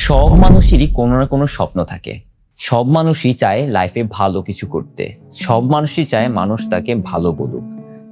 সব মানুষেরই কোনো না কোনো স্বপ্ন থাকে। সব মানুষই চায় লাইফে ভালো কিছু করতে, সব মানুষই চায় মানুষ তাকে ভালো বলুক,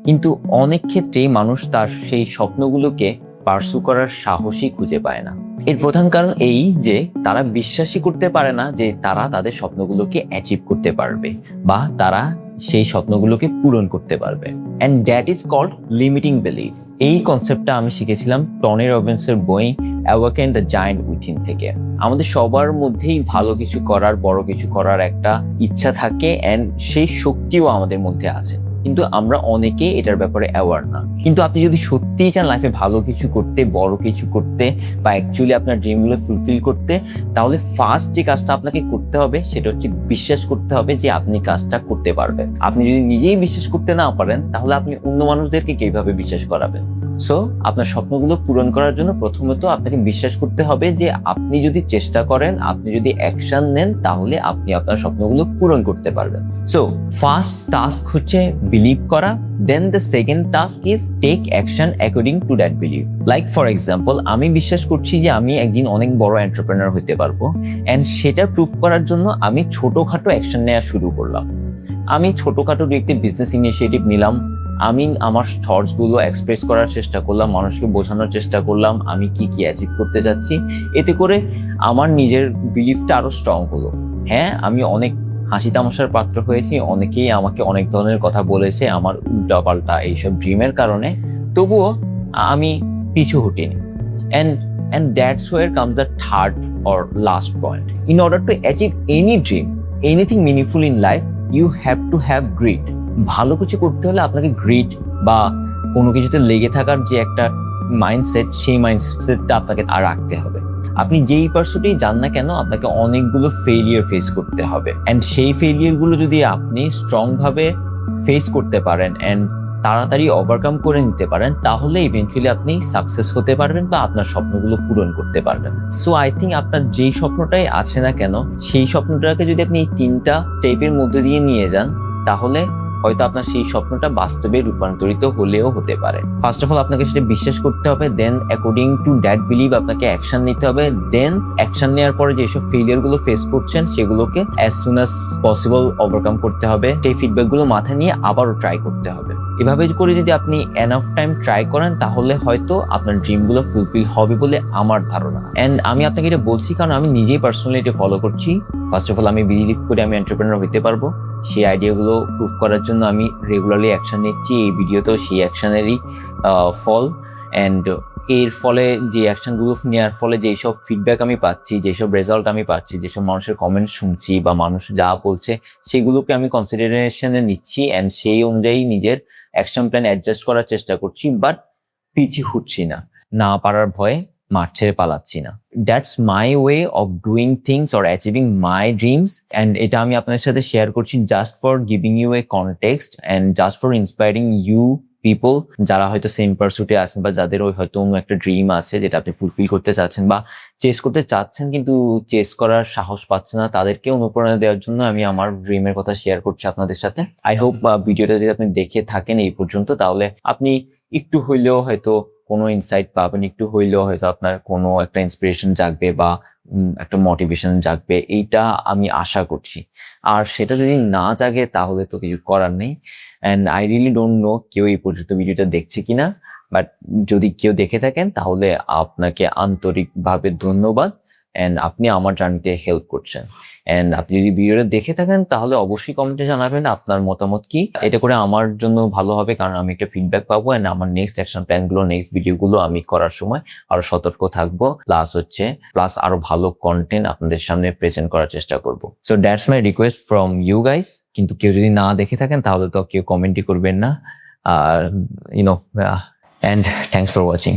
কিন্তু অনেক ক্ষেত্রেই মানুষ তার সেই স্বপ্নগুলোকে পার্সু করার সাহসই খুঁজে পায় না। এর প্রধান কারণ এই যে তারা বিশ্বাসই করতে পারে না যে তারা তাদের স্বপ্নগুলোকে অ্যাচিভ করতে পারবে বা তারা সেই স্বপ্নগুলোকে পূরণ করতে পারবে। And that is called limiting belief. এই কনসেপ্টটা আমি শিখেছিলাম টনি রবিন্সের বই অ্যাওয়াকেন দ্য জায়ান্ট উইথিন থেকে। আমাদের সবার মধ্যেই ভালো কিছু করার, বড় কিছু করার একটা ইচ্ছা থাকে, অ্যান্ড সেই শক্তিও আমাদের মধ্যে আছে, কিন্তু আমরা অনেকেই এটার ব্যাপারে অ্যাওয়ার না। কিন্তু আপনি যদি সত্যিই চান লাইফে ভালো কিছু করতে, বড় কিছু করতে বা অ্যাকচুয়ালি আপনার ড্রিমগুলো ফুলফিল করতে, তাহলে ফার্স্ট যে কাজটা আপনাকে করতে হবে সেটা হচ্ছে বিশ্বাস করতে হবে যে আপনি কাজটা করতে পারবেন। আপনি যদি নিজেই বিশ্বাস করতে না পারেন তাহলে আপনি অন্য মানুষদেরকে কিভাবে বিশ্বাস করাবেন? সো আপনার স্বপ্নগুলো পূরণ করার জন্য প্রথমত আপনাকে বিশ্বাস করতে হবে যে আপনি যদি চেষ্টা করেন, আপনি যদি অ্যাকশন নেন, তাহলে আপনি আপনার স্বপ্নগুলো পূরণ করতে পারবেন। সো ফার্স্ট টাস্ক হচ্ছে বিলিভ করা, then the second task is take action according to that believe. Like for example, আমি বিশ্বাস করছি যে আমি একদিন অনেক বড় এন্টারপ্রেনার হতে পারবো, অ্যান্ড সেটা প্রুভ করার জন্য আমি ছোটখাটো অ্যাকশন নেওয়া শুরু করলাম। আমি ছোটখাটো একটি বিজনেস ইনিশিয়েটিভ নিলাম, আমি আমার থটসগুলো এক্সপ্রেস করার চেষ্টা করলাম, মানুষকে বোঝানোর চেষ্টা করলাম আমি কি কি অ্যাচিভ করতে যাচ্ছি। এতে করে আমার নিজের বিলিভটা আরো স্ট্রং হলো। হ্যাঁ, আমি অনেক হাসি তামাশার পাত্র হয়েছি, অনেকেই আমাকে অনেক ধরনের কথা বলেছে আমার উল্টাপাল্টা এইসব ড্রিমের কারণে, তবুও আমি পিছু হটিনি। And that's where comes the third or last point. In order to achieve any dream, anything meaningful in life, you have to have grit. ভালো কিছু করতে হলে আপনাকে গ্রিট বা কোনো কিছুতে লেগে থাকার যে একটা মাইন্ডসেট, সেই মাইন্ডসেটটা আপনাকে আর রাখতে হবে। আপনি যেই পার্সনই যান না কেন, আপনাকে অনেকগুলো ফেলিয়ার ফেস করতে হবে, অ্যান্ড সেই ফেলিয়ারগুলো যদি আপনি স্ট্রং ভাবে ফেস করতে পারেন অ্যান্ড তাড়াতাড়ি ওভারকাম করে নিতে পারেন, তাহলে ইভেন্চুয়ালি আপনি সাকসেস হতে পারবেন বা আপনার স্বপ্নগুলো পূরণ করতে পারবেন। সো আই থিঙ্ক আপনার যেই স্বপ্নটাই আছে না কেন, সেই স্বপ্নটাকে যদি আপনি এই 3টা স্টেপের মধ্যে দিয়ে নিয়ে যান, তাহলে হয়তো আপনার সেই স্বপ্নটা বাস্তবে রূপান্তরিত হলেও হতে পারে। ফার্স্ট অফ অল আপনাকে সেটা বিশ্বাস করতে হবে, দেন অ্যাকর্ডিং টু দ্যাট বিলিভ আপনাকে অ্যাকশন নিতে হবে, দেন অ্যাকশন নেওয়ার পরে যেসব ফেলিয়ার গুলো ফেস করছেন সেগুলোকে as soon as possible overcome করতে হবে। সেই ফিডব্যাক গুলো মাথায় নিয়ে আবারও ট্রাই করতে হবে। এভাবে করে যদি আপনি এনাফ টাইম ট্রাই করেন, তাহলে হয়তো আপনার ড্রিমগুলো ফুলফিল হবে বলে আমার ধারণা। অ্যান্ড আমি আপনাকে এটা বলছি কারণ আমি নিজেই পার্সোনালি এটা ফলো করছি। ফার্স্ট অফ অল আমি বিলিভ করে আমি এন্টারপ্রেনার হতে পারবো, সেই আইডিয়াগুলো প্রুভ করার জন্য আমি রেগুলারলি অ্যাকশন নিচ্ছি। এই ভিডিওতেও সেই অ্যাকশনেরই ফল। অ্যান্ড এর ফলে যে অ্যাকশনগুলো নেওয়ার ফলে যেসব ফিডব্যাক আমি পাচ্ছি, যেসব রেজাল্ট আমি পাচ্ছি, যেসব মানুষের কমেন্ট শুনছি বা মানুষ যা বলছে সেগুলোকে আমি কনসিডারেশনে নিচ্ছি, অ্যান্ড সেই অনুযায়ী নিজের অ্যাকশন প্ল্যান অ্যাডজাস্ট করার চেষ্টা করছি। বাট পিছু হচ্ছি না, না পারার ভয়ে মাঠ ছেড়ে পালাচ্ছি না। That's my way of doing things or achieving my dreams, and এটা আমি আপনাদের সাথে শেয়ার করছি just for giving you a context and just for inspiring you people, যারা হয়তো সেম পার্সুটে আছেন বা যাদের ওই হয়তো অন্য একটা ড্রিম আছে যেটা আপনি ফুলফিল করতে চাচ্ছেন বা চেস করতে চাচ্ছেন কিন্তু চেস করার সাহস পাচ্ছেন না, তাদেরকে অনুপ্রেরণা দেওয়ার জন্য আমি আমার ড্রিমের কথা শেয়ার করছি আপনাদের সাথে। আই হোপ ভিডিওটা যদি আপনি দেখে থাকেন এই পর্যন্ত, তাহলে আপনি একটু হইলেও হয়তো কোনো ইনসাইট পাবেন, একটু হইলেও হয়তো আপনার কোনো একটা ইন্সপিরেশন জাগবে বা একটা মোটিভেশন জাগবে, এইটা আমি আশা করছি। আর সেটা যদি না জাগে তাহলে তো কিছু করার নেই। And I really don't know কেউ এই পর্যন্ত ভিডিওটা দেখছে কিনা, বাট যদি কেউ দেখে থাকেন তাহলে আপনাকে আন্তরিকভাবে ধন্যবাদ। অ্যান্ড আপনি আমার জার্নিতে হেল্প করছেন। অ্যান্ড আপনি যদি ভিডিওটা দেখে থাকেন তাহলে অবশ্যই কমেন্টে জানাবেন আপনার মতামত কি। এটা করে আমার জন্য ভালো হবে, কারণ আমি একটা ফিডব্যাক পাবো, অ্যান্ড আমার নেক্সট অ্যাকশন প্ল্যানগুলো, নেক্সট ভিডিওগুলো আমি করার সময় আরো সতর্ক থাকবো, প্লাস আরো ভালো কন্টেন্ট আপনাদের সামনে প্রেজেন্ট করার চেষ্টা করবো। So that's my request from you guys. কিন্তু কেউ যদি না দেখে থাকেন তাহলে তো কেউ কমেন্টই করবেন না। আর অ্যান্ড থ্যাংকস ফর ওয়াচিং।